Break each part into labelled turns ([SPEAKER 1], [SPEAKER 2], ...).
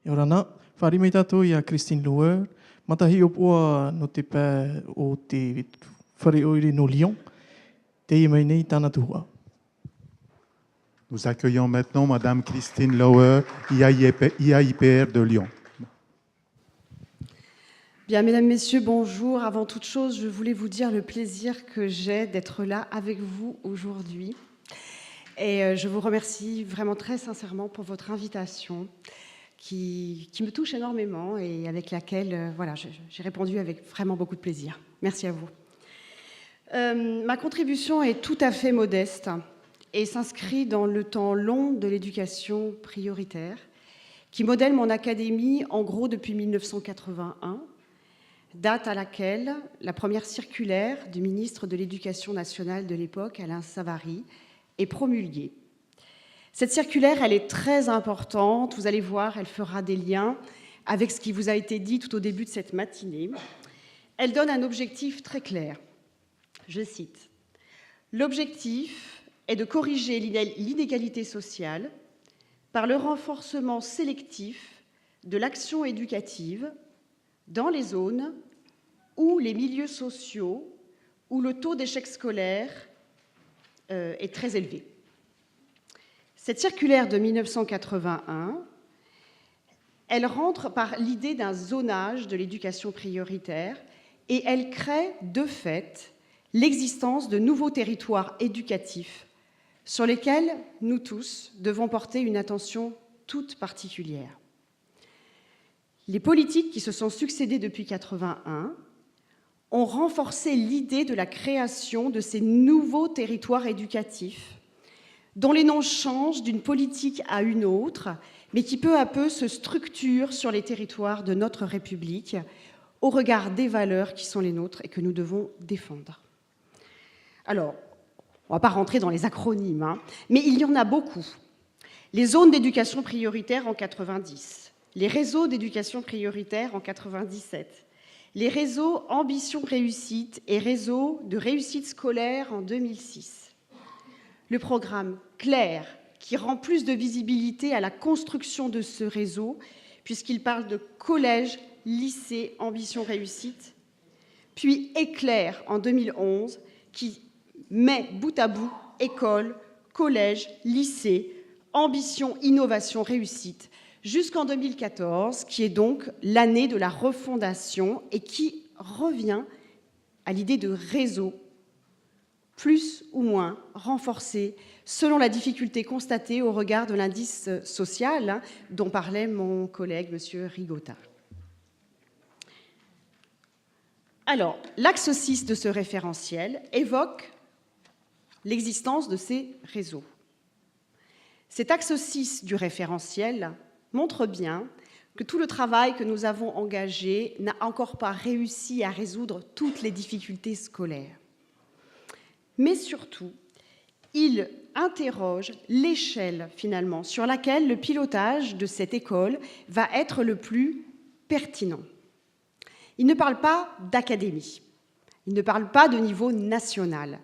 [SPEAKER 1] Yorana, whare tatou ia Christine Lower, matahi o pua no te pē o te whare oire no Lyon, te i mai nei tāna tuhua.
[SPEAKER 2] Nous accueillons maintenant Madame Christine Lauer, IAIPR de Lyon.
[SPEAKER 3] Bien, mesdames, messieurs, bonjour. Avant toute chose, je voulais vous dire le plaisir que j'ai d'être là avec vous aujourd'hui. Et je vous remercie vraiment très sincèrement pour votre invitation qui me touche énormément et avec laquelle j'ai répondu avec vraiment beaucoup de plaisir. Merci à vous. Ma contribution est tout à fait modeste et s'inscrit dans le temps long de l'éducation prioritaire qui modèle mon académie en gros depuis 1981, date à laquelle la première circulaire du ministre de l'Éducation nationale de l'époque, Alain Savary, est promulguée. Cette circulaire, elle est très importante. Vous allez voir, elle fera des liens avec ce qui vous a été dit tout au début de cette matinée. Elle donne un objectif très clair. Je cite, « L'objectif est de corriger l'inégalité sociale par le renforcement sélectif de l'action éducative dans les zones où les milieux sociaux, où le taux d'échec scolaire est très élevé. » Cette circulaire de 1981, elle rentre par l'idée d'un zonage de l'éducation prioritaire et elle crée de fait l'existence de nouveaux territoires éducatifs sur lesquels nous tous devons porter une attention toute particulière. Les politiques qui se sont succédées depuis 1981 ont renforcé l'idée de la création de ces nouveaux territoires éducatifs dont les noms changent d'une politique à une autre, mais qui peu à peu se structurent sur les territoires de notre République au regard des valeurs qui sont les nôtres et que nous devons défendre. Alors, on ne va pas rentrer dans les acronymes, mais il y en a beaucoup. Les zones d'éducation prioritaire en 90, les réseaux d'éducation prioritaire en 97, les réseaux ambition réussite et réseaux de réussite scolaire en 2006. Le programme CLAIR, qui rend plus de visibilité à la construction de ce réseau, puisqu'il parle de collège, lycée, ambition réussite, puis Éclair en 2011, qui met bout à bout école, collège, lycée, ambition, innovation, réussite, jusqu'en 2014, qui est donc l'année de la refondation et qui revient à l'idée de réseau, plus ou moins renforcé, selon la difficulté constatée au regard de l'indice social dont parlait mon collègue, M. Rigotta. Alors, l'axe 6 de ce référentiel évoque l'existence de ces réseaux. Cet axe 6 du référentiel montre bien que tout le travail que nous avons engagé n'a encore pas réussi à résoudre toutes les difficultés scolaires. Mais surtout, il interroge l'échelle, finalement, sur laquelle le pilotage de cette école va être le plus pertinent. Il ne parle pas d'académie, il ne parle pas de niveau national,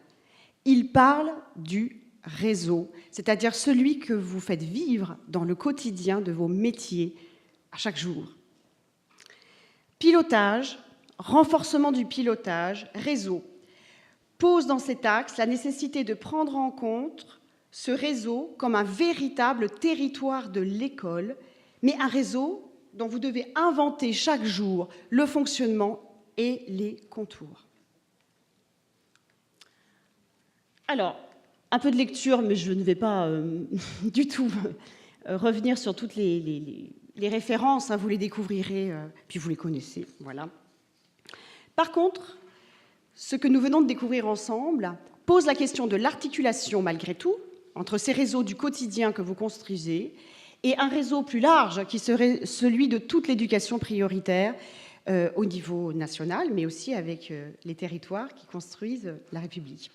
[SPEAKER 3] il parle du réseau, c'est-à-dire celui que vous faites vivre dans le quotidien de vos métiers à chaque jour. Pilotage, renforcement du pilotage, réseau, pose dans cet axe la nécessité de prendre en compte ce réseau comme un véritable territoire de l'école, mais un réseau dont vous devez inventer chaque jour le fonctionnement et les contours. Alors, un peu de lecture, mais je ne vais pas du tout revenir sur toutes les références, vous les découvrirez, puis vous les connaissez, voilà. Par contre, ce que nous venons de découvrir ensemble pose la question de l'articulation, malgré tout, entre ces réseaux du quotidien que vous construisez et un réseau plus large qui serait celui de toute l'éducation prioritaire au niveau national, mais aussi avec les territoires qui construisent la République.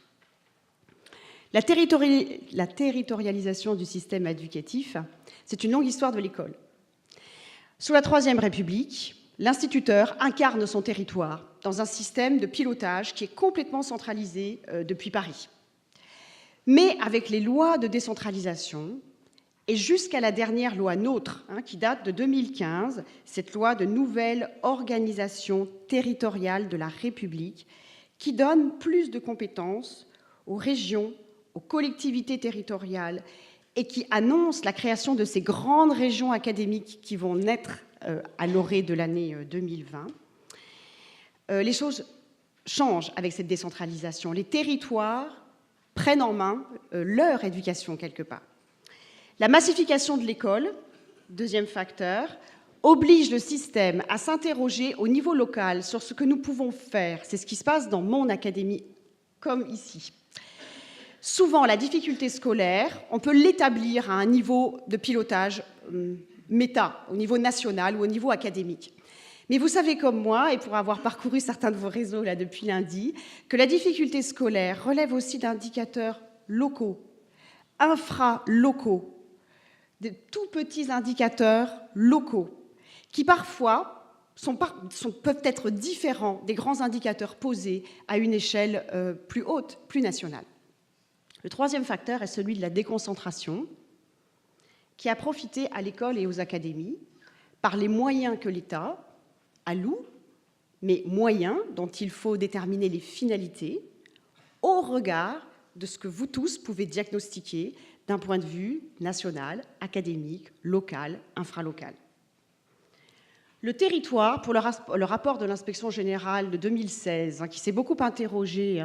[SPEAKER 3] La territorialisation du système éducatif, c'est une longue histoire de l'école. Sous la Troisième République, l'instituteur incarne son territoire dans un système de pilotage qui est complètement centralisé depuis Paris. Mais avec les lois de décentralisation, et jusqu'à la dernière loi NOTRe, qui date de 2015, cette loi de nouvelle organisation territoriale de la République, qui donne plus de compétences aux régions, aux collectivités territoriales, et qui annonce la création de ces grandes régions académiques qui vont naître à l'orée de l'année 2020. Les choses changent avec cette décentralisation. Les territoires prennent en main leur éducation quelque part. La massification de l'école, deuxième facteur, oblige le système à s'interroger au niveau local sur ce que nous pouvons faire. C'est ce qui se passe dans mon académie, comme ici. Souvent, la difficulté scolaire, on peut l'établir à un niveau de pilotage méta, au niveau national ou au niveau académique. Mais vous savez comme moi, et pour avoir parcouru certains de vos réseaux là depuis lundi, que la difficulté scolaire relève aussi d'indicateurs locaux, infra-locaux, de tout petits indicateurs locaux, qui parfois peuvent être différents des grands indicateurs posés à une échelle plus haute, plus nationale. Le troisième facteur est celui de la déconcentration, qui a profité à l'école et aux académies par les moyens que l'État alloue, mais moyens dont il faut déterminer les finalités au regard de ce que vous tous pouvez diagnostiquer d'un point de vue national, académique, local, infralocal. Le territoire, pour le rapport de l'Inspection générale de 2016, qui s'est beaucoup interrogé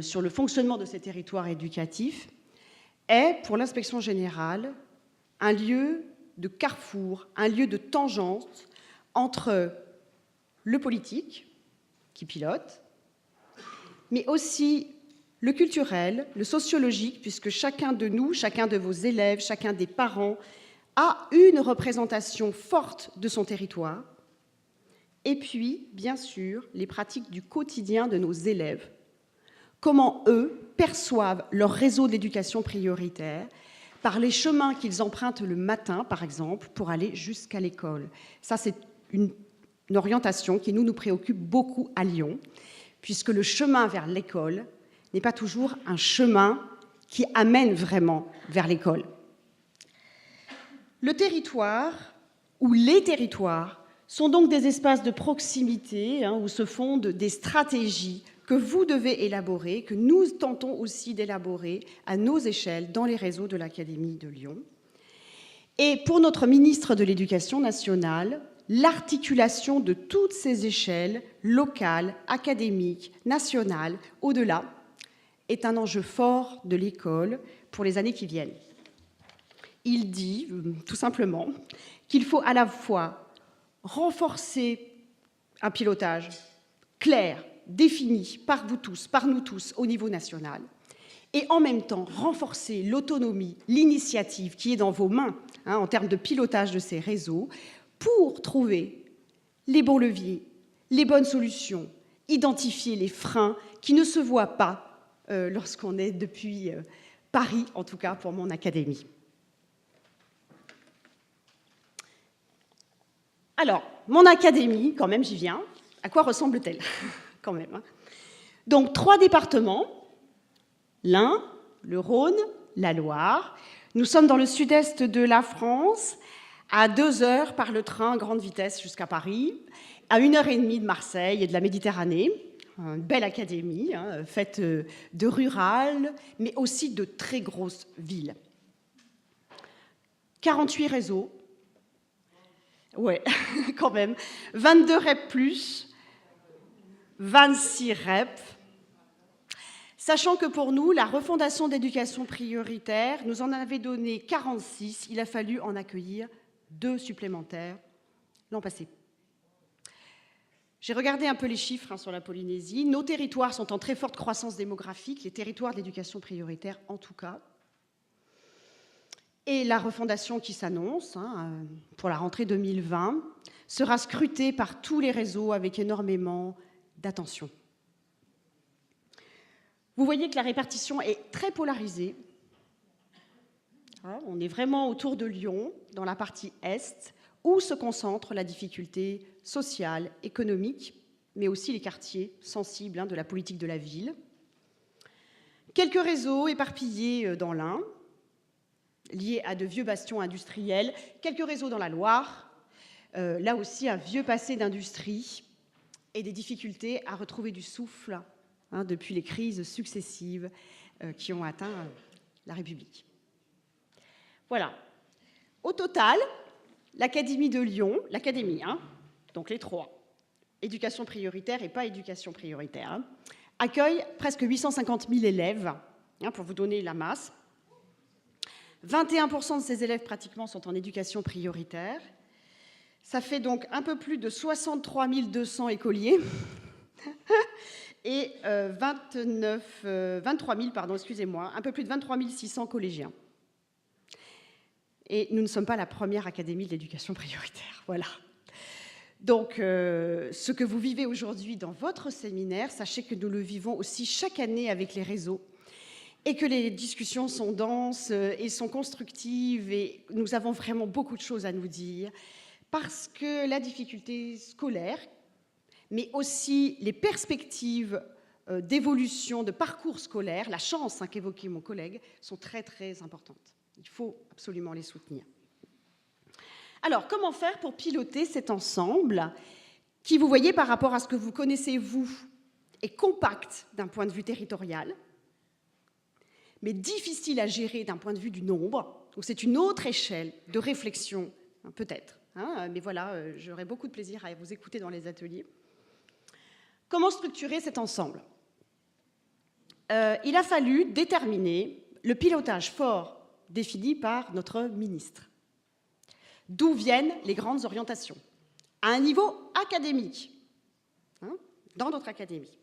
[SPEAKER 3] sur le fonctionnement de ces territoires éducatifs, est, pour l'Inspection générale, un lieu de carrefour, un lieu de tangente entre le politique, qui pilote, mais aussi le culturel, le sociologique, puisque chacun de nous, chacun de vos élèves, chacun des parents a une représentation forte de son territoire, et puis, bien sûr, les pratiques du quotidien de nos élèves, comment eux perçoivent leur réseau d'éducation prioritaire par les chemins qu'ils empruntent le matin, par exemple, pour aller jusqu'à l'école. Ça, c'est une orientation qui nous préoccupe beaucoup à Lyon, puisque le chemin vers l'école n'est pas toujours un chemin qui amène vraiment vers l'école. Le territoire, ou les territoires, sont donc des espaces de proximité où se fondent des stratégies que vous devez élaborer, que nous tentons aussi d'élaborer à nos échelles dans les réseaux de l'Académie de Lyon. Et pour notre ministre de l'Éducation nationale, l'articulation de toutes ces échelles, locales, académiques, nationales, au-delà, est un enjeu fort de l'école pour les années qui viennent. Il dit, tout simplement, qu'il faut à la fois renforcer un pilotage clair, défini par vous tous, par nous tous, au niveau national, et en même temps renforcer l'autonomie, l'initiative qui est dans vos mains en termes de pilotage de ces réseaux pour trouver les bons leviers, les bonnes solutions, identifier les freins qui ne se voient pas lorsqu'on est depuis Paris, en tout cas pour mon académie. Alors, mon académie, quand même, j'y viens. À quoi ressemble-t-elle quand même, Donc, 3 départements, l'Ain, le Rhône, la Loire. Nous sommes dans le sud-est de la France, à 2 heures par le train grande vitesse jusqu'à Paris, à 1h30 de Marseille et de la Méditerranée. Une belle académie, faite de rural, mais aussi de très grosses villes. 48 réseaux, ouais, quand même, 22 REP+, 26 REP. Sachant que pour nous, la refondation d'éducation prioritaire nous en avait donné 46, il a fallu en accueillir 2 supplémentaires l'an passé. J'ai regardé un peu les chiffres sur la Polynésie. Nos territoires sont en très forte croissance démographique, les territoires d'éducation prioritaire en tout cas. Et la refondation qui s'annonce pour la rentrée 2020 sera scrutée par tous les réseaux avec énormément d'attention. Vous voyez que la répartition est très polarisée. On est vraiment autour de Lyon, dans la partie est, où se concentre la difficulté sociale, économique, mais aussi les quartiers sensibles de la politique de la ville. Quelques réseaux éparpillés dans l'Ain, liés à de vieux bastions industriels, quelques réseaux dans la Loire, là aussi un vieux passé d'industrie et des difficultés à retrouver du souffle depuis les crises successives qui ont atteint la République. Voilà. Au total, l'Académie de Lyon, l'Académie, donc les trois, éducation prioritaire et pas éducation prioritaire, accueille presque 850 000 élèves, pour vous donner la masse. 21% de ces élèves pratiquement sont en éducation prioritaire. Ça fait donc un peu plus de 63 200 écoliers et 23 000, un peu plus de 23 600 collégiens. Et nous ne sommes pas la première académie de l'éducation prioritaire. Voilà. Donc, ce que vous vivez aujourd'hui dans votre séminaire, sachez que nous le vivons aussi chaque année avec les réseaux et que les discussions sont denses et sont constructives et nous avons vraiment beaucoup de choses à nous dire parce que la difficulté scolaire, mais aussi les perspectives d'évolution, de parcours scolaire, la chance qu'évoquait mon collègue, sont très, très importantes. Il faut absolument les soutenir. Alors, comment faire pour piloter cet ensemble qui, vous voyez, par rapport à ce que vous connaissez, vous, est compact d'un point de vue territorial, mais difficile à gérer d'un point de vue du nombre. Donc, c'est une autre échelle de réflexion, peut-être. Mais voilà, j'aurai beaucoup de plaisir à vous écouter dans les ateliers. Comment structurer cet ensemble ? Il a fallu déterminer le pilotage fort défini par notre ministre. D'où viennent les grandes orientations ? À un niveau académique, dans notre académie.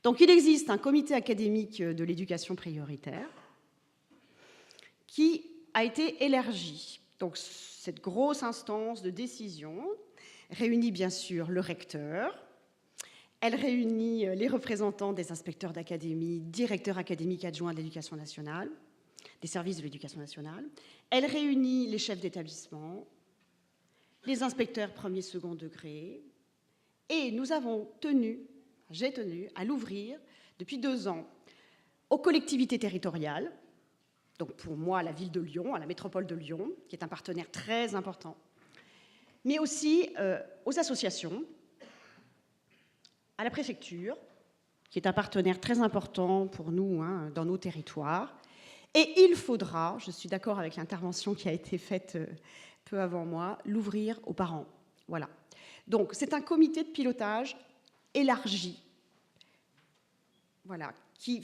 [SPEAKER 3] Donc il existe un comité académique de l'éducation prioritaire qui a été élargi. Donc cette grosse instance de décision réunit bien sûr le recteur, elle réunit les représentants des inspecteurs d'académie, directeurs académiques adjoints de l'éducation nationale, des services de l'éducation nationale. Elle réunit les chefs d'établissement, les inspecteurs premier, second degré. Et nous avons j'ai tenu à l'ouvrir depuis 2 ans aux collectivités territoriales, donc pour moi à la ville de Lyon, à la métropole de Lyon, qui est un partenaire très important, mais aussi aux associations, à la préfecture, qui est un partenaire très important pour nous dans nos territoires. Et il faudra, je suis d'accord avec l'intervention qui a été faite peu avant moi, l'ouvrir aux parents. Voilà. Donc, c'est un comité de pilotage élargi, voilà, qui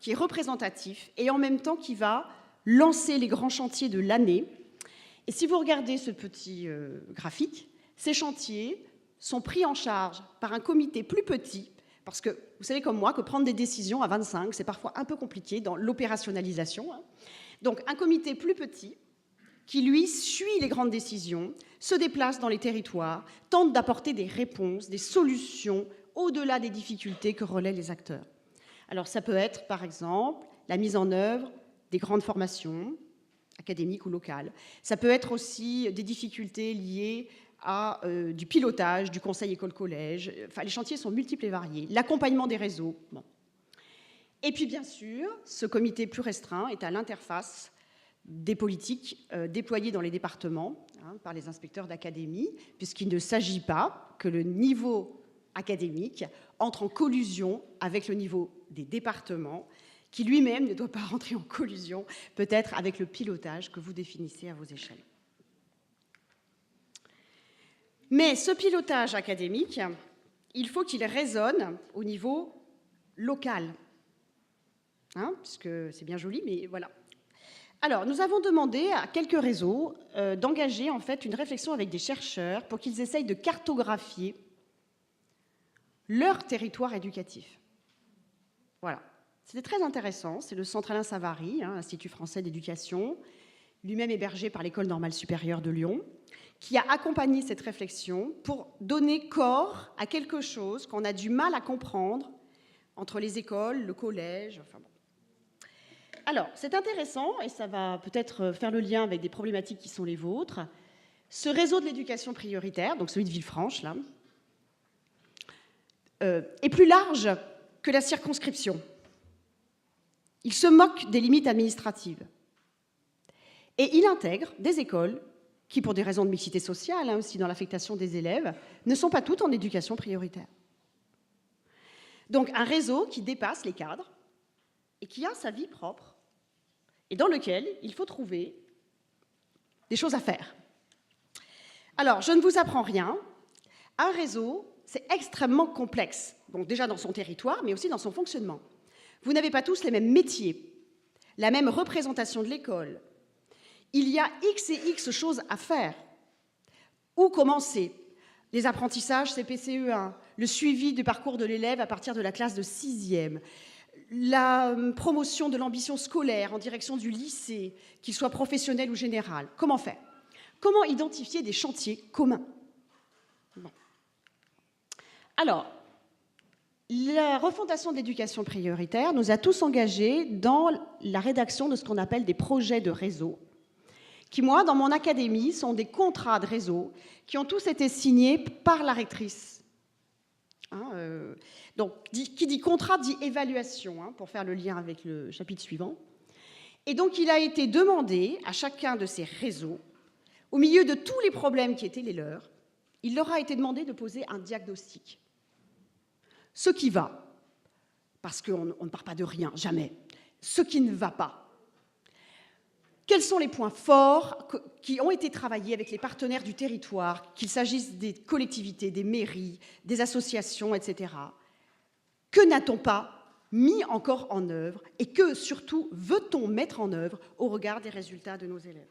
[SPEAKER 3] est représentatif et en même temps qui va lancer les grands chantiers de l'année. Et si vous regardez ce petit graphique, ces chantiers sont pris en charge par un comité plus petit, parce que vous savez comme moi que prendre des décisions à 25, c'est parfois un peu compliqué dans l'opérationnalisation. Donc un comité plus petit qui, lui, suit les grandes décisions, se déplace dans les territoires, tente d'apporter des réponses, des solutions au-delà des difficultés que relaient les acteurs. Alors ça peut être, par exemple, la mise en œuvre des grandes formations académiques ou locales. Ça peut être aussi des difficultés liées à du pilotage, du conseil école-collège. Enfin, les chantiers sont multiples et variés. L'accompagnement des réseaux. Bon. Et puis, bien sûr, ce comité plus restreint est à l'interface des politiques déployées dans les départements par les inspecteurs d'académie, puisqu'il ne s'agit pas que le niveau académique entre en collusion avec le niveau des départements, qui lui-même ne doit pas rentrer en collusion, peut-être avec le pilotage que vous définissez à vos échelles. Mais ce pilotage académique, il faut qu'il résonne au niveau local. Puisque c'est bien joli, mais voilà. Alors, nous avons demandé à quelques réseaux d'engager en fait une réflexion avec des chercheurs pour qu'ils essayent de cartographier leur territoire éducatif. Voilà. C'était très intéressant. C'est le Centre Alain Savary, Institut français d'éducation, lui-même hébergé par l'École normale supérieure de Lyon, qui a accompagné cette réflexion pour donner corps à quelque chose qu'on a du mal à comprendre entre les écoles, le collège, enfin bon. Alors, c'est intéressant, et ça va peut-être faire le lien avec des problématiques qui sont les vôtres. Ce réseau de l'éducation prioritaire, donc celui de Villefranche, là, est plus large que la circonscription. Il se moque des limites administratives. Et il intègre des écoles qui, pour des raisons de mixité sociale, aussi dans l'affectation des élèves, ne sont pas toutes en éducation prioritaire. Donc un réseau qui dépasse les cadres et qui a sa vie propre et dans lequel il faut trouver des choses à faire. Alors, je ne vous apprends rien. Un réseau, c'est extrêmement complexe. Donc déjà dans son territoire, mais aussi dans son fonctionnement. Vous n'avez pas tous les mêmes métiers, la même représentation de l'école. Il y a X et X choses à faire. Où commencer? Les apprentissages CPCE1, le suivi du parcours de l'élève à partir de la classe de 6e, la promotion de l'ambition scolaire en direction du lycée, qu'il soit professionnel ou général. Comment faire? Comment identifier des chantiers communs? Bon. Alors, la refondation de l'éducation prioritaire nous a tous engagés dans la rédaction de ce qu'on appelle des projets de réseau, qui, moi, dans mon académie, sont des contrats de réseau qui ont tous été signés par la rectrice. Donc, qui dit contrat dit évaluation, pour faire le lien avec le chapitre suivant. Et donc, il a été demandé à chacun de ces réseaux, au milieu de tous les problèmes qui étaient les leurs, il leur a été demandé de poser un diagnostic. Ce qui va, parce qu'on ne part pas de rien, jamais. Ce qui ne va pas. Quels sont les points forts qui ont été travaillés avec les partenaires du territoire, qu'il s'agisse des collectivités, des mairies, des associations, etc. Que n'a-t-on pas mis encore en œuvre et que, surtout, veut-on mettre en œuvre au regard des résultats de nos élèves?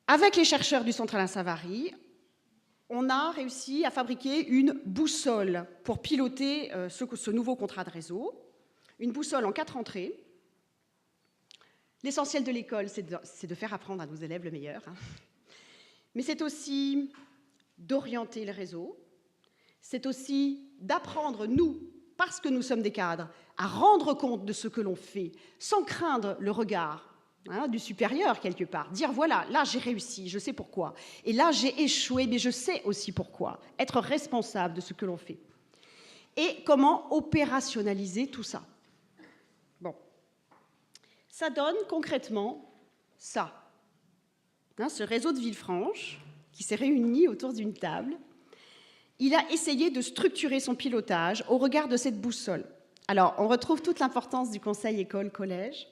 [SPEAKER 3] Avec les chercheurs du Centre Alain Savary, on a réussi à fabriquer une boussole pour piloter ce nouveau contrat de réseau, une boussole en 4 entrées. L'essentiel de l'école, c'est de faire apprendre à nos élèves le meilleur. Mais c'est aussi d'orienter le réseau, c'est aussi d'apprendre, nous, parce que nous sommes des cadres, à rendre compte de ce que l'on fait, sans craindre le regard du supérieur, quelque part. Dire, voilà, là j'ai réussi, je sais pourquoi. Et là j'ai échoué, mais je sais aussi pourquoi. Être responsable de ce que l'on fait. Et comment opérationnaliser tout ça? Bon. Ça donne concrètement ça. Ce réseau de Villefranche, qui s'est réuni autour d'une table, il a essayé de structurer son pilotage au regard de cette boussole. Alors, on retrouve toute l'importance du conseil école-collège.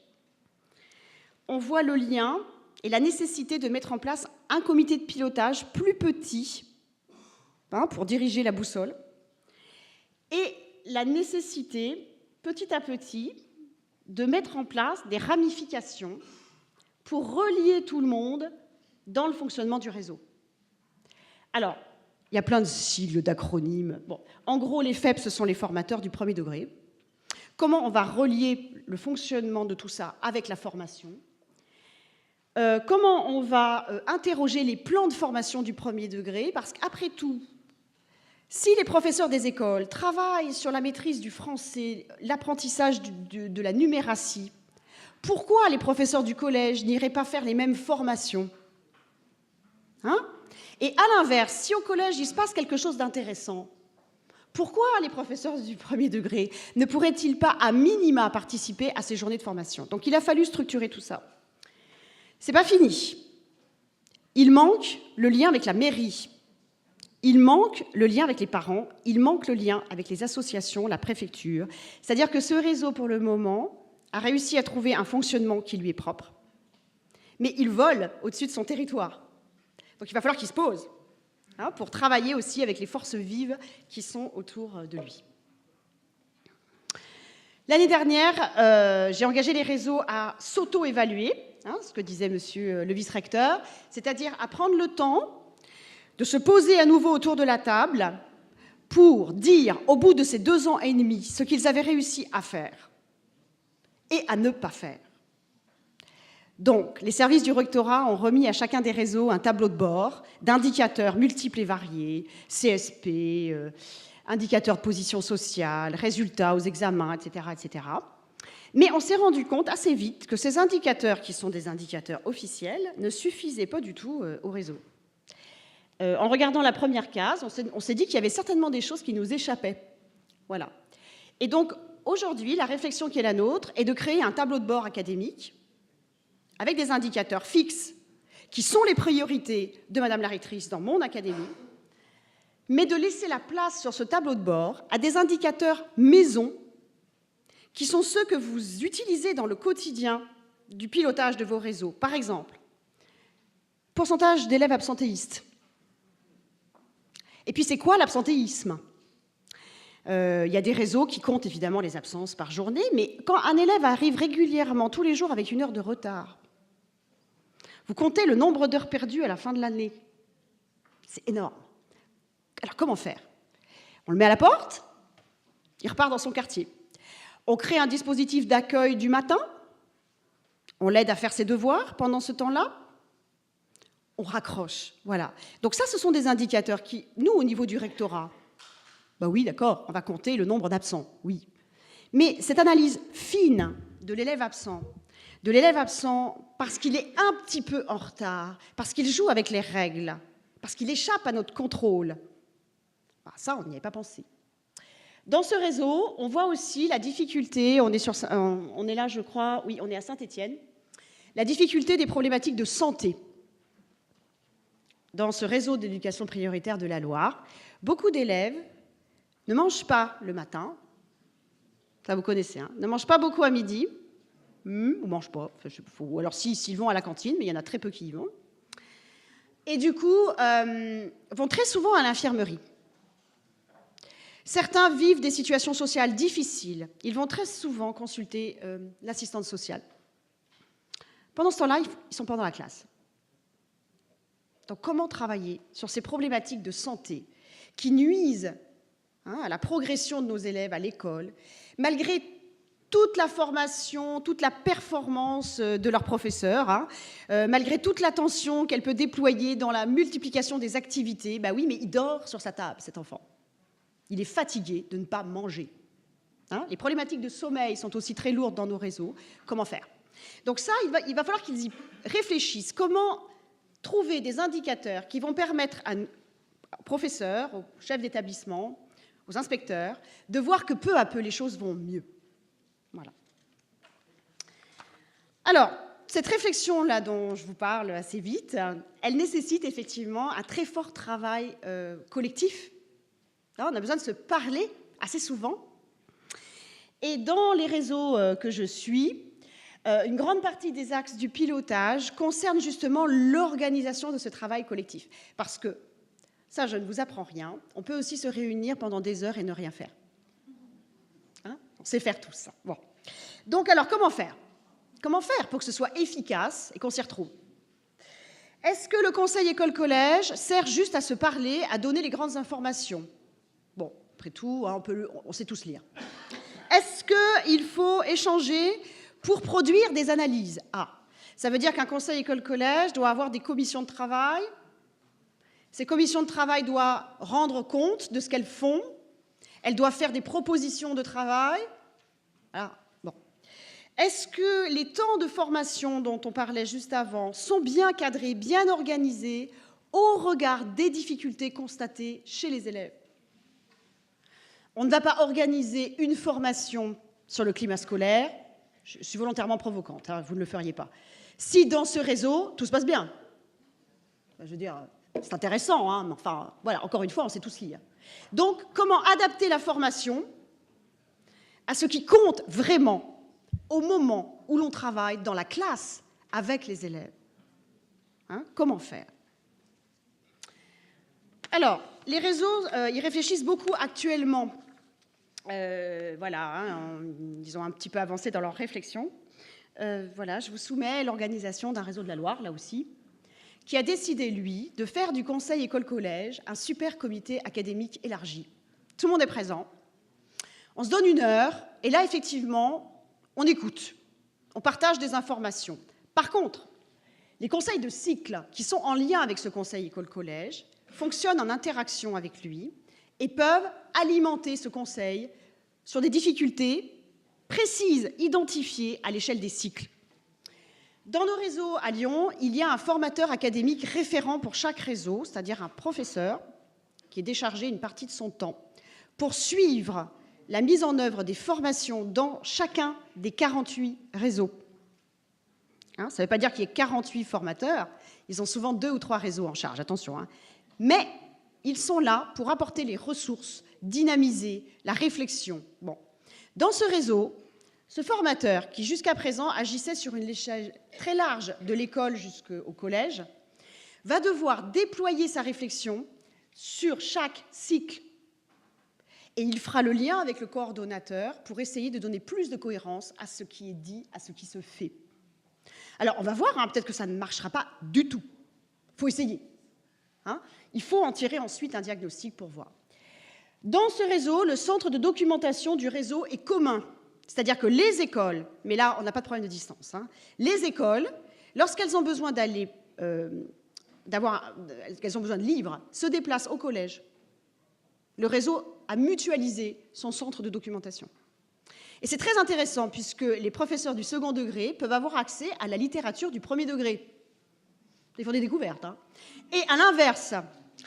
[SPEAKER 3] On voit le lien et la nécessité de mettre en place un comité de pilotage plus petit pour diriger la boussole et la nécessité, petit à petit, de mettre en place des ramifications pour relier tout le monde dans le fonctionnement du réseau. Alors, il y a plein de sigles, d'acronymes. Bon, en gros, les FEP, ce sont les formateurs du premier degré. Comment on va relier le fonctionnement de tout ça avec la formation? Comment on va interroger les plans de formation du premier degré? Parce qu'après tout, si les professeurs des écoles travaillent sur la maîtrise du français, l'apprentissage de la numératie, pourquoi les professeurs du collège n'iraient pas faire les mêmes formations? Et à l'inverse, si au collège il se passe quelque chose d'intéressant, pourquoi les professeurs du premier degré ne pourraient-ils pas à minima participer à ces journées de formation? Donc il a fallu structurer tout ça. C'est pas fini. Il manque le lien avec la mairie. Il manque le lien avec les parents. Il manque le lien avec les associations, la préfecture. C'est-à-dire que ce réseau, pour le moment, a réussi à trouver un fonctionnement qui lui est propre. Mais il vole au-dessus de son territoire. Donc il va falloir qu'il se pose pour travailler aussi avec les forces vives qui sont autour de lui. L'année dernière, j'ai engagé les réseaux à s'auto-évaluer, ce que disait monsieur le vice-recteur, c'est-à-dire à prendre le temps de se poser à nouveau autour de la table pour dire, au bout de ces 2 ans et demi, ce qu'ils avaient réussi à faire et à ne pas faire. Donc, les services du rectorat ont remis à chacun des réseaux un tableau de bord d'indicateurs multiples et variés, CSP, indicateurs de position sociale, résultats aux examens, etc., etc. Mais on s'est rendu compte assez vite que ces indicateurs, qui sont des indicateurs officiels, ne suffisaient pas du tout au réseau. En regardant la première case, on s'est dit qu'il y avait certainement des choses qui nous échappaient. Voilà. Et donc, aujourd'hui, la réflexion qui est la nôtre est de créer un tableau de bord académique avec des indicateurs fixes qui sont les priorités de Madame la rectrice dans mon académie, mais de laisser la place sur ce tableau de bord à des indicateurs maison qui sont ceux que vous utilisez dans le quotidien du pilotage de vos réseaux. Par exemple, pourcentage d'élèves absentéistes. Et puis c'est quoi l'absentéisme ? Il y a des réseaux qui comptent évidemment les absences par journée, mais quand un élève arrive régulièrement tous les jours avec 1 heure de retard, vous comptez le nombre d'heures perdues à la fin de l'année. C'est énorme. Alors comment faire ? On le met à la porte, il repart dans son quartier. On crée un dispositif d'accueil du matin, on l'aide à faire ses devoirs pendant ce temps-là, on raccroche. Voilà. Donc ça, ce sont des indicateurs qui, nous, au niveau du rectorat, ben oui, d'accord, on va compter le nombre d'absents, oui. Mais cette analyse fine de l'élève absent parce qu'il est un petit peu en retard, parce qu'il joue avec les règles, parce qu'il échappe à notre contrôle, ben ça, on n'y avait pas pensé. Dans ce réseau, on voit aussi la difficulté, on est là, je crois, oui, on est à Saint-Étienne, la difficulté des problématiques de santé. Dans ce réseau d'éducation prioritaire de la Loire, beaucoup d'élèves ne mangent pas le matin, ça vous connaissez, hein, ne mangent pas beaucoup à midi, ou ne mangent pas, ou alors s'ils vont à la cantine, mais il y en a très peu qui y vont, et du coup, vont très souvent à l'infirmerie. Certains vivent des situations sociales difficiles, ils vont très souvent consulter l'assistante sociale. Pendant ce temps-là, ils sont pas dans la classe. Donc comment travailler sur ces problématiques de santé qui nuisent à la progression de nos élèves à l'école, malgré toute la formation, toute la performance de leurs professeurs, malgré toute l'attention qu'elle peut déployer dans la multiplication des activités. Ben oui, mais il dort sur sa table, cet enfant. Il est fatigué de ne pas manger. Les problématiques de sommeil sont aussi très lourdes dans nos réseaux. Comment faire ? Donc ça, il va falloir qu'ils y réfléchissent. Comment trouver des indicateurs qui vont permettre aux professeurs, aux chefs d'établissement, aux inspecteurs, de voir que peu à peu, les choses vont mieux. Voilà. Alors, cette réflexion-là dont je vous parle assez vite, elle nécessite effectivement un très fort travail collectif. Là, on a besoin de se parler assez souvent. Et dans les réseaux que je suis, une grande partie des axes du pilotage concerne justement l'organisation de ce travail collectif. Parce que, ça, je ne vous apprends rien, on peut aussi se réunir pendant des heures et ne rien faire. On sait faire tout ça. Bon. Donc, alors, comment faire ? Comment faire pour que ce soit efficace et qu'on s'y retrouve ? Est-ce que le conseil école-collège sert juste à se parler, à donner les grandes informations ? Bon, après tout, on sait tous lire. Est-ce qu'il faut échanger pour produire des analyses ? Ça veut dire qu'un conseil école-collège doit avoir des commissions de travail. Ces commissions de travail doivent rendre compte de ce qu'elles font. Elles doivent faire des propositions de travail. Alors, bon. Est-ce que les temps de formation dont on parlait juste avant sont bien cadrés, bien organisés, au regard des difficultés constatées chez les élèves ? On ne va pas organiser une formation sur le climat scolaire. Je suis volontairement provocante, vous ne le feriez pas. Si dans ce réseau, tout se passe bien. Je veux dire, c'est intéressant, mais enfin, voilà, encore une fois, on sait tous lire. Donc, comment adapter la formation à ce qui compte vraiment au moment où l'on travaille dans la classe avec les élèves ? Comment faire ? Alors, les réseaux, ils réfléchissent beaucoup actuellement. Ils ont un petit peu avancé dans leur réflexion. Je vous soumets l'organisation d'un réseau de la Loire, là aussi, qui a décidé, lui, de faire du conseil école-collège un super comité académique élargi. Tout le monde est présent. On se donne 1 heure, et là, effectivement, on écoute. On partage des informations. Par contre, les conseils de cycle, qui sont en lien avec ce conseil école-collège, fonctionnent en interaction avec lui et peuvent alimenter ce conseil sur des difficultés précises, identifiées à l'échelle des cycles. Dans nos réseaux à Lyon, il y a un formateur académique référent pour chaque réseau, c'est-à-dire un professeur qui est déchargé une partie de son temps pour suivre la mise en œuvre des formations dans chacun des 48 réseaux. Hein, ça ne veut pas dire qu'il y ait 48 formateurs, ils ont souvent 2 ou 3 réseaux en charge, attention. Hein. Mais ils sont là pour apporter les ressources, dynamiser la réflexion. Bon. Dans ce réseau, ce formateur, qui jusqu'à présent agissait sur une échelle très large de l'école jusqu'au collège, va devoir déployer sa réflexion sur chaque cycle. Et il fera le lien avec le coordonnateur pour essayer de donner plus de cohérence à ce qui est dit, à ce qui se fait. Alors, on va voir, hein, peut-être que ça ne marchera pas du tout. Il faut essayer. Hein, il faut en tirer ensuite un diagnostic pour voir. Dans ce réseau, le centre de documentation du réseau est commun. C'est-à-dire que les écoles, mais là, on n'a pas de problème de distance, hein, les écoles, lorsqu'elles ont besoin d'aller, qu'elles ont besoin de livres, se déplacent au collège. Le réseau a mutualisé son centre de documentation. Et c'est très intéressant puisque les professeurs du second degré peuvent avoir accès à la littérature du premier degré. Ils font des découvertes. Hein. Et à l'inverse,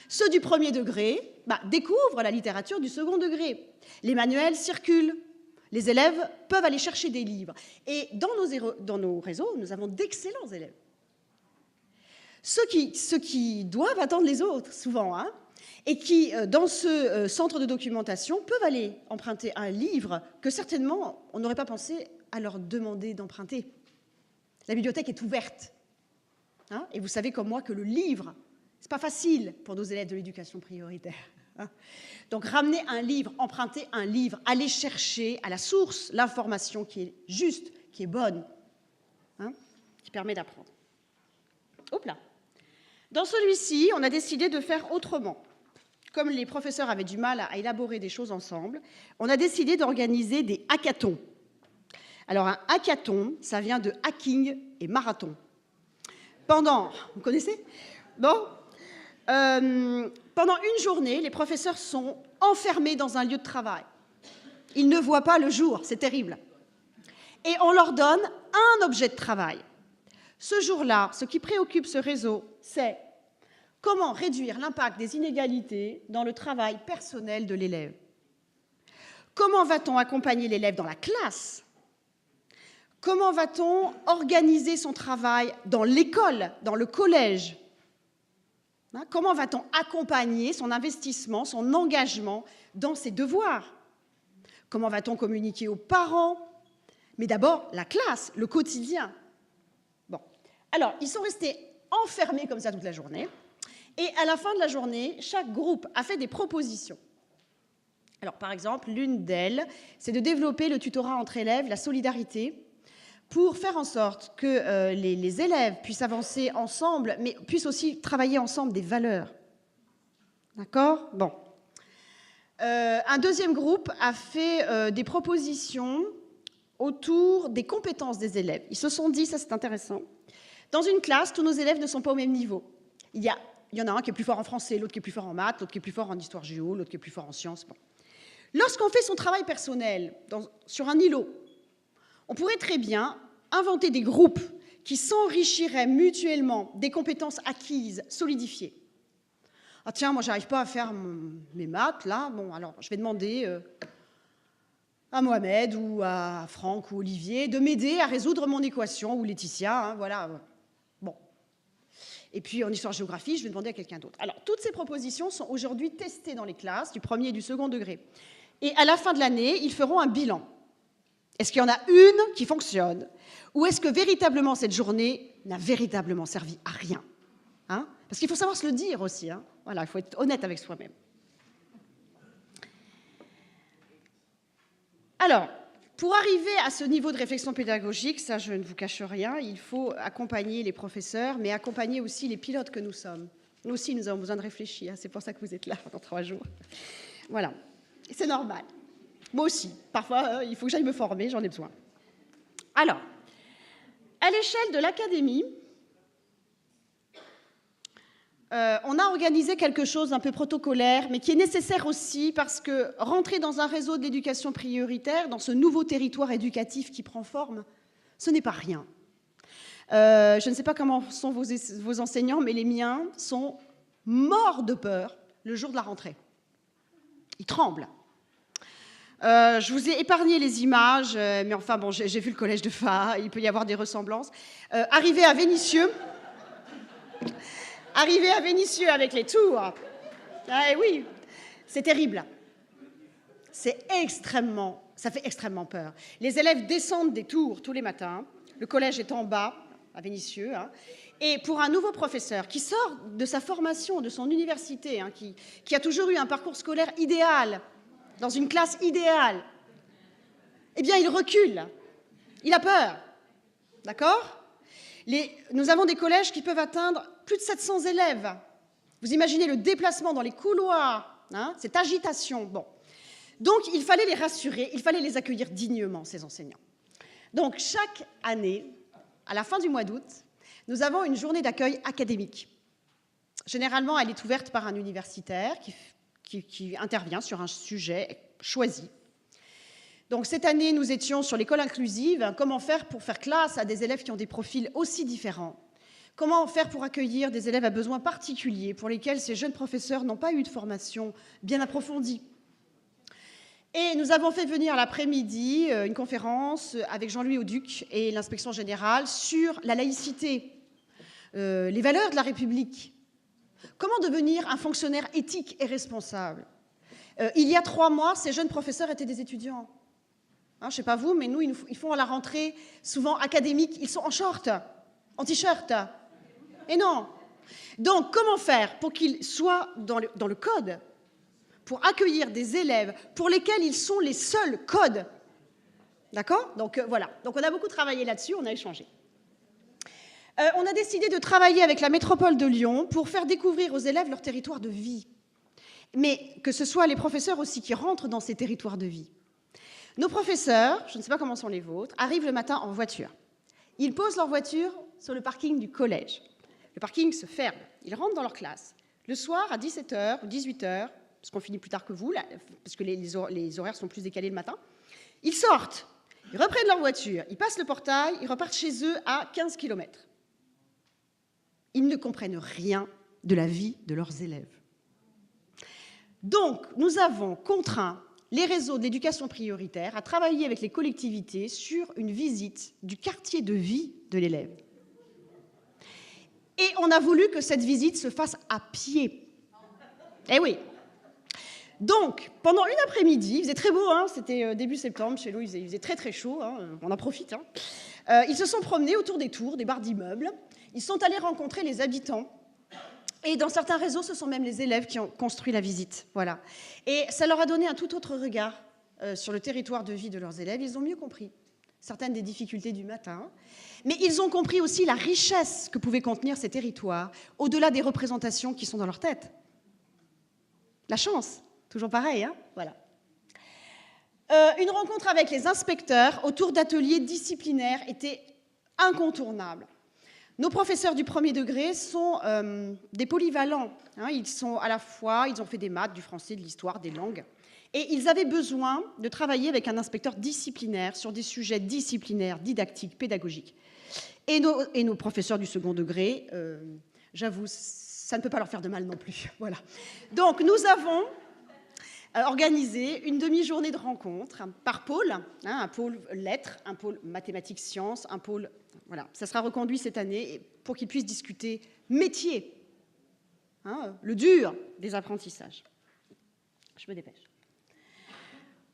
[SPEAKER 3] ceux du premier degré découvrent la littérature du second degré. Les manuels circulent. Les élèves peuvent aller chercher des livres. Et dans nos réseaux, nous avons d'excellents élèves. Ceux qui doivent attendre les autres, souvent, hein, et qui, dans ce centre de documentation, peuvent aller emprunter un livre que certainement, on n'aurait pas pensé à leur demander d'emprunter. La bibliothèque est ouverte. Hein, et vous savez comme moi que le livre, ce n'est pas facile pour nos élèves de l'éducation prioritaire. Hein. Donc, ramener un livre, emprunter un livre, aller chercher à la source l'information qui est juste, qui est bonne, hein, qui permet d'apprendre. Hop là. Dans celui-ci, on a décidé de faire autrement. Comme les professeurs avaient du mal à élaborer des choses ensemble, on a décidé d'organiser des hackathons. Alors, un hackathon, ça vient de hacking et marathon. Vous connaissez? Bon. Pendant une journée, les professeurs sont enfermés dans un lieu de travail. Ils ne voient pas le jour, c'est terrible. Et on leur donne un objet de travail. Ce jour-là, ce qui préoccupe ce réseau, c'est comment réduire l'impact des inégalités dans le travail personnel de l'élève. Comment va-t-on accompagner l'élève dans la classe? Comment va-t-on organiser son travail dans l'école, dans le collège? Comment va-t-on accompagner son investissement, son engagement dans ses devoirs? Comment va-t-on communiquer aux parents? Mais d'abord, la classe, le quotidien. Bon. Alors, ils sont restés enfermés comme ça toute la journée. Et à la fin de la journée, chaque groupe a fait des propositions. Alors, par exemple, l'une d'elles, c'est de développer le tutorat entre élèves, la solidarité, pour faire en sorte que les élèves puissent avancer ensemble, mais puissent aussi travailler ensemble des valeurs. D'accord? Bon. Un deuxième groupe a fait des propositions autour des compétences des élèves. Ils se sont dit, ça c'est intéressant, dans une classe, tous nos élèves ne sont pas au même niveau. Il y en a un qui est plus fort en français, l'autre qui est plus fort en maths, l'autre qui est plus fort en histoire géo, l'autre qui est plus fort en sciences. Bon. Lorsqu'on fait son travail personnel sur un îlot, on pourrait très bien inventer des groupes qui s'enrichiraient mutuellement des compétences acquises, solidifiées. Ah tiens, moi, j'arrive pas à faire mes maths, là. Bon, alors, je vais demander à Mohamed ou à Franck ou Olivier de m'aider à résoudre mon équation, ou Laetitia, hein, voilà. Bon. Et puis, en histoire-géographie, je vais demander à quelqu'un d'autre. Alors, toutes ces propositions sont aujourd'hui testées dans les classes du premier et du second degré. Et à la fin de l'année, ils feront un bilan. Est-ce qu'il y en a une qui fonctionne? Ou est-ce que véritablement cette journée n'a véritablement servi à rien, hein? Parce qu'il faut savoir se le dire aussi. Hein. Voilà, il faut être honnête avec soi-même. Alors, pour arriver à ce niveau de réflexion pédagogique, ça je ne vous cache rien, il faut accompagner les professeurs, mais accompagner aussi les pilotes que nous sommes. Nous aussi, nous avons besoin de réfléchir. C'est pour ça que vous êtes là pendant 3 jours. Voilà, c'est normal. Moi aussi, parfois, il faut que j'aille me former, j'en ai besoin. Alors, à l'échelle de l'académie, on a organisé quelque chose d'un peu protocolaire, mais qui est nécessaire aussi parce que rentrer dans un réseau de l'éducation prioritaire, dans ce nouveau territoire éducatif qui prend forme, ce n'est pas rien. Je ne sais pas comment sont vos enseignants, mais les miens sont morts de peur le jour de la rentrée. Ils tremblent. Je vous ai épargné les images, mais enfin bon, j'ai vu le collège de Fa, il peut y avoir des ressemblances. Arrivé à Vénissieux avec les tours, oui, c'est terrible. Ça fait extrêmement peur. Les élèves descendent des tours tous les matins, le collège est en bas, à Vénissieux, et pour un nouveau professeur qui sort de sa formation, de son université, qui a toujours eu un parcours scolaire idéal, dans une classe idéale, eh bien, il recule. Il a peur. D'accord ? Nous avons des collèges qui peuvent atteindre plus de 700 élèves. Vous imaginez le déplacement dans les couloirs, cette agitation. Bon. Donc, il fallait les rassurer, il fallait les accueillir dignement, ces enseignants. Donc, chaque année, à la fin du mois d'août, nous avons une journée d'accueil académique. Généralement, elle est ouverte par un universitaire qui intervient sur un sujet choisi. Donc cette année, nous étions sur l'école inclusive. Comment faire pour faire classe à des élèves qui ont des profils aussi différents ? Comment faire pour accueillir des élèves à besoins particuliers pour lesquels ces jeunes professeurs n'ont pas eu de formation bien approfondie ? Et nous avons fait venir l'après-midi une conférence avec Jean-Louis Auduc et l'inspection générale sur la laïcité, les valeurs de la République. Comment devenir un fonctionnaire éthique et responsable ? Il y a 3 mois, ces jeunes professeurs étaient des étudiants. Je ne sais pas vous, mais nous, ils font à la rentrée, souvent académique, ils sont en short, en t-shirt. Et non. Donc, comment faire pour qu'ils soient dans le code, pour accueillir des élèves pour lesquels ils sont les seuls codes ? D'accord ? Donc, voilà. Donc, on a beaucoup travaillé là-dessus, on a échangé. On a décidé de travailler avec la métropole de Lyon pour faire découvrir aux élèves leur territoire de vie. Mais que ce soit les professeurs aussi qui rentrent dans ces territoires de vie. Nos professeurs, je ne sais pas comment sont les vôtres, arrivent le matin en voiture. Ils posent leur voiture sur le parking du collège. Le parking se ferme. Ils rentrent dans leur classe. Le soir, à 17h ou 18h, parce qu'on finit plus tard que vous, là, parce que les horaires sont plus décalés le matin, ils sortent, ils reprennent leur voiture, ils passent le portail, ils repartent chez eux à 15 km. Ils ne comprennent rien de la vie de leurs élèves. Donc, nous avons contraint les réseaux de l'éducation prioritaire à travailler avec les collectivités sur une visite du quartier de vie de l'élève. Et on a voulu que cette visite se fasse à pied. Eh oui. Donc, pendant une après-midi, il faisait très beau, c'était début septembre, chez nous, il faisait très très chaud, on en profite. Ils se sont promenés autour des tours, des barres d'immeubles, ils sont allés rencontrer les habitants. Et dans certains réseaux, ce sont même les élèves qui ont construit la visite. Voilà. Et ça leur a donné un tout autre regard sur le territoire de vie de leurs élèves. Ils ont mieux compris certaines des difficultés du matin, mais ils ont compris aussi la richesse que pouvaient contenir ces territoires, au-delà des représentations qui sont dans leur tête. La chance, toujours pareil, voilà. Une rencontre avec les inspecteurs autour d'ateliers disciplinaires était incontournable. Nos professeurs du premier degré sont des polyvalents. Ils sont à la fois, ils ont fait des maths, du français, de l'histoire, des langues. Et ils avaient besoin de travailler avec un inspecteur disciplinaire sur des sujets disciplinaires, didactiques, pédagogiques. Et nos professeurs du second degré, j'avoue, ça ne peut pas leur faire de mal non plus. Voilà. Donc, nous avons organisé une demi-journée de rencontre par pôle, un pôle lettres, un pôle mathématiques sciences, un pôle... Voilà, ça sera reconduit cette année pour qu'ils puissent discuter métier, le dur des apprentissages. Je me dépêche.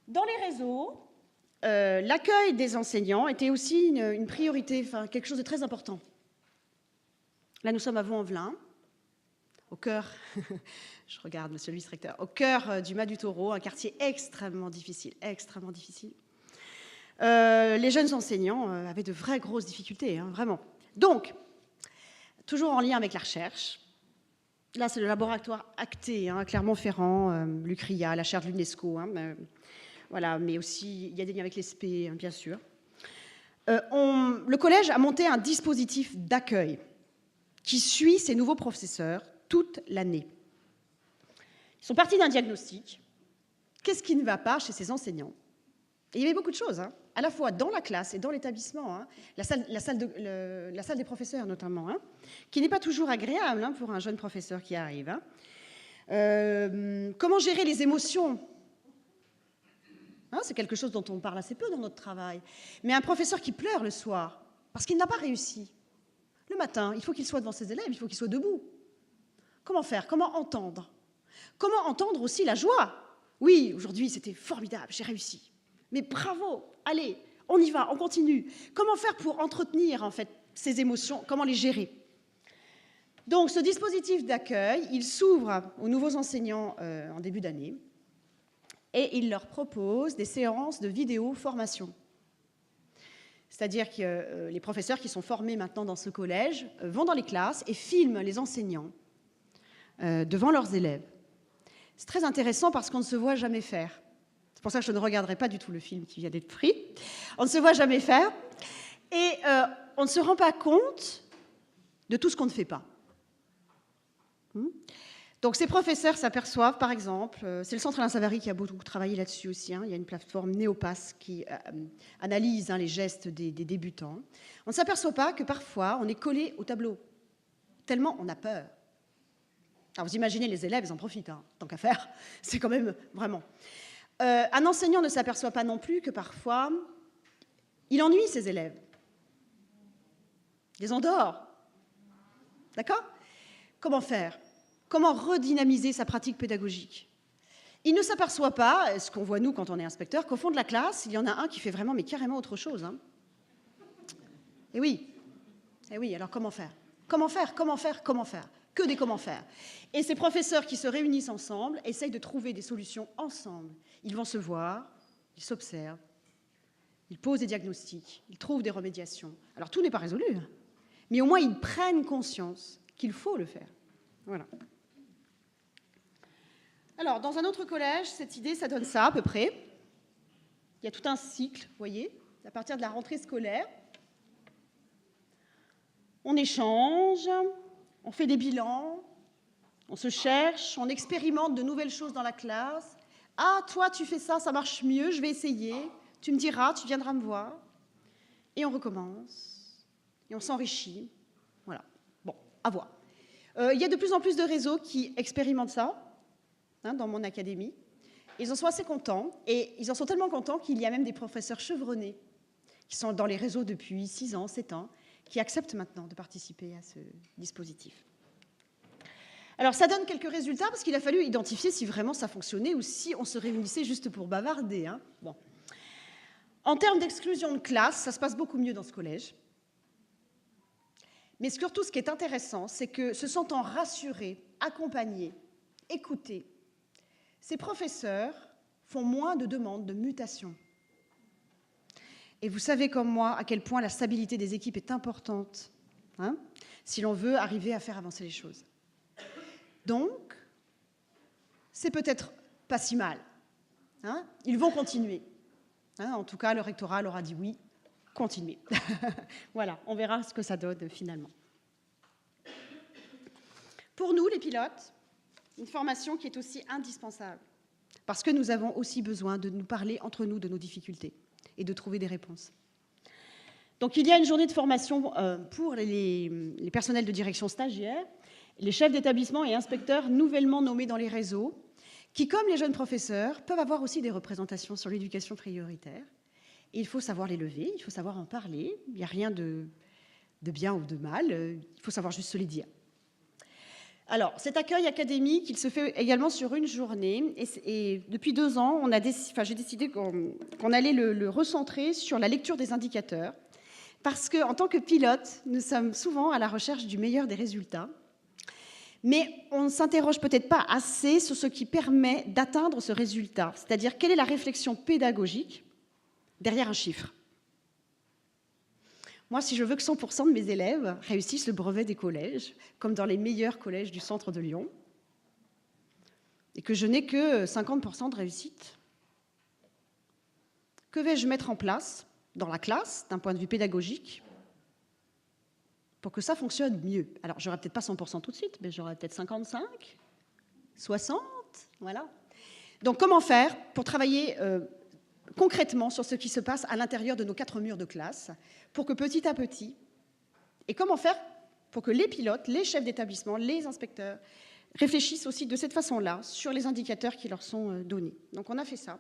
[SPEAKER 3] Dans les réseaux, l'accueil des enseignants était aussi une priorité, quelque chose de très important. Là, nous sommes à Vaux-en-Velin, au cœur, je regarde monsieur le vice-recteur, au cœur du Mas du Taureau, un quartier extrêmement difficile, extrêmement difficile. Les jeunes enseignants avaient de vraies grosses difficultés, vraiment. Donc, toujours en lien avec la recherche, là c'est le laboratoire acté, Clermont-Ferrand, l'UCRIA, la chaire de l'UNESCO, voilà, mais aussi il y a des liens avec l'ESP, bien sûr. Le collège a monté un dispositif d'accueil qui suit ces nouveaux professeurs toute l'année. Ils sont partis d'un diagnostic. Qu'est-ce qui ne va pas chez ces enseignants ? Et il y avait beaucoup de choses, à la fois dans la classe et dans l'établissement, la salle des professeurs notamment, qui n'est pas toujours agréable pour un jeune professeur qui arrive. Comment gérer les émotions ?
[SPEAKER 4] Hein, c'est quelque chose dont on parle assez peu dans notre travail. Mais un professeur qui pleure le soir parce qu'il n'a pas réussi, le matin, il faut qu'il soit devant ses élèves, il faut qu'il soit debout. Comment faire? Comment entendre? Comment entendre aussi la joie? Oui, aujourd'hui, c'était formidable, j'ai réussi. Mais bravo, allez, on y va, on continue. Comment faire pour entretenir, en fait, ces émotions? Comment les gérer? Donc, ce dispositif d'accueil, il s'ouvre aux nouveaux enseignants en début d'année et il leur propose des séances de vidéo-formation. C'est-à-dire que les professeurs qui sont formés maintenant dans ce collège vont dans les classes et filment les enseignants devant leurs élèves. C'est très intéressant parce qu'on ne se voit jamais faire. C'est pour ça que je ne regarderai pas du tout le film qui vient d'être pris. On ne se voit jamais faire et on ne se rend pas compte de tout ce qu'on ne fait pas. Donc ces professeurs s'aperçoivent, par exemple, c'est le Centre Alain Savary qui a beaucoup travaillé là-dessus aussi, hein, il y a une plateforme Néopass qui analyse les gestes des débutants. On ne s'aperçoit pas que parfois on est collé au tableau, tellement on a peur. Alors vous imaginez, les élèves, ils en profitent, hein, tant qu'à faire, c'est quand même vraiment. Un enseignant ne s'aperçoit pas non plus que parfois il ennuie ses élèves. Il les endort. D'accord? Comment faire? Comment redynamiser sa pratique pédagogique? Il ne s'aperçoit pas, ce qu'on voit nous quand on est inspecteur, qu'au fond de la classe, il y en a un qui fait vraiment, mais carrément autre chose. Hein. Et oui, alors comment faire? Comment faire? Comment faire? Comment faire? Que des comment faire. Et ces professeurs qui se réunissent ensemble essayent de trouver des solutions ensemble. Ils vont se voir, ils s'observent, ils posent des diagnostics, ils trouvent des remédiations. Alors tout n'est pas résolu, mais au moins ils prennent conscience qu'il faut le faire. Voilà. Alors, dans un autre collège, cette idée, ça donne ça à peu près. Il y a tout un cycle, vous voyez, à partir de la rentrée scolaire. On échange, on fait des bilans, on se cherche, on expérimente de nouvelles choses dans la classe. Ah, toi, tu fais ça, ça marche mieux, je vais essayer. Tu me diras, tu viendras me voir. Et on recommence, et on s'enrichit. Voilà. Bon, à voir. Il y a de plus en plus de réseaux qui expérimentent ça. Dans mon académie. Ils en sont assez contents, et ils en sont tellement contents qu'il y a même des professeurs chevronnés qui sont dans les réseaux depuis 6 ans, 7 ans, qui acceptent maintenant de participer à ce dispositif. Alors ça donne quelques résultats, parce qu'il a fallu identifier si vraiment ça fonctionnait ou si on se réunissait juste pour bavarder. Hein. Bon. En termes d'exclusion de classe, ça se passe beaucoup mieux dans ce collège. Mais surtout, ce qui est intéressant, c'est que se sentant rassurés, accompagnés, écoutés, ces professeurs font moins de demandes de mutation. Et vous savez comme moi à quel point la stabilité des équipes est importante, hein, si l'on veut arriver à faire avancer les choses. Donc, c'est peut-être pas si mal. Hein, ils vont continuer. Hein, en tout cas, le rectorat leur a dit oui, continuez. Voilà, on verra ce que ça donne finalement. Pour nous, les pilotes, une formation qui est aussi indispensable, parce que nous avons aussi besoin de nous parler entre nous de nos difficultés et de trouver des réponses. Donc il y a une journée de formation pour les personnels de direction stagiaires, les chefs d'établissement et inspecteurs nouvellement nommés dans les réseaux, qui, comme les jeunes professeurs, peuvent avoir aussi des représentations sur l'éducation prioritaire. Et il faut savoir les lever, il faut savoir en parler, il n'y a rien de bien ou de mal, il faut savoir juste se les dire. Alors, cet accueil académique, il se fait également sur une journée. Et depuis 2 ans, j'ai décidé qu'on allait le recentrer sur la lecture des indicateurs. Parce qu'en tant que pilote, nous sommes souvent à la recherche du meilleur des résultats. Mais on ne s'interroge peut-être pas assez sur ce qui permet d'atteindre ce résultat. C'est-à-dire, quelle est la réflexion pédagogique derrière un chiffre? Moi, si je veux que 100% de mes élèves réussissent le brevet des collèges, comme dans les meilleurs collèges du centre de Lyon, et que je n'ai que 50% de réussite, que vais-je mettre en place dans la classe, d'un point de vue pédagogique, pour que ça fonctionne mieux? Alors, j'aurai peut-être pas 100% tout de suite, mais j'aurai peut-être 55, 60, voilà. Donc, comment faire pour travailler concrètement sur ce qui se passe à l'intérieur de nos 4 murs de classe, pour que petit à petit, et comment faire pour que les pilotes, les chefs d'établissement, les inspecteurs réfléchissent aussi de cette façon-là sur les indicateurs qui leur sont donnés. Donc on a fait ça.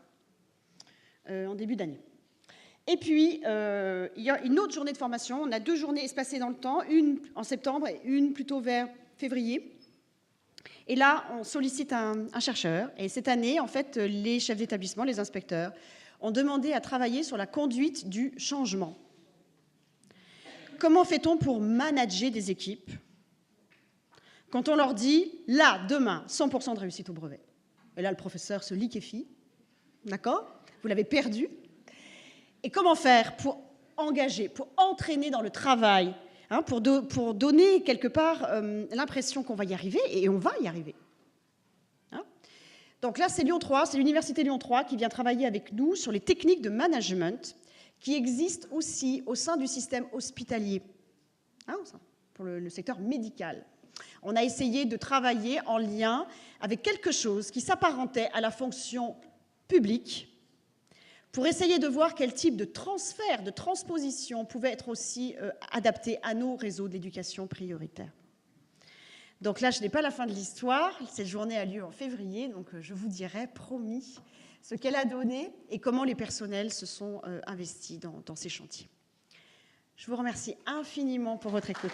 [SPEAKER 4] en début d'année. Et puis, il y a une autre journée de formation. On a 2 journées espacées dans le temps, une en septembre et une plutôt vers février. Et là, on sollicite un chercheur. Et cette année, en fait, les chefs d'établissement, les inspecteurs, ont demandé à travailler sur la conduite du changement. Comment fait-on pour manager des équipes quand on leur dit, là, demain, 100% de réussite au brevet? Et là, le professeur se liquéfie. D'accord? Vous l'avez perdu. Et comment faire pour engager, pour entraîner dans le travail, hein, pour donner quelque part l'impression qu'on va y arriver, et on va y arriver. Hein? Donc là, c'est Lyon 3, c'est l'Université Lyon 3 qui vient travailler avec nous sur les techniques de management qui existent aussi au sein du système hospitalier, hein, pour le secteur médical. On a essayé de travailler en lien avec quelque chose qui s'apparentait à la fonction publique, pour essayer de voir quel type de transfert, de transposition pouvait être aussi adapté à nos réseaux d'éducation prioritaire. Donc là, je n'ai pas la fin de l'histoire. Cette journée a lieu en février, donc je vous dirai, promis, ce qu'elle a donné et comment les personnels se sont investis dans ces chantiers. Je vous remercie infiniment pour votre écoute.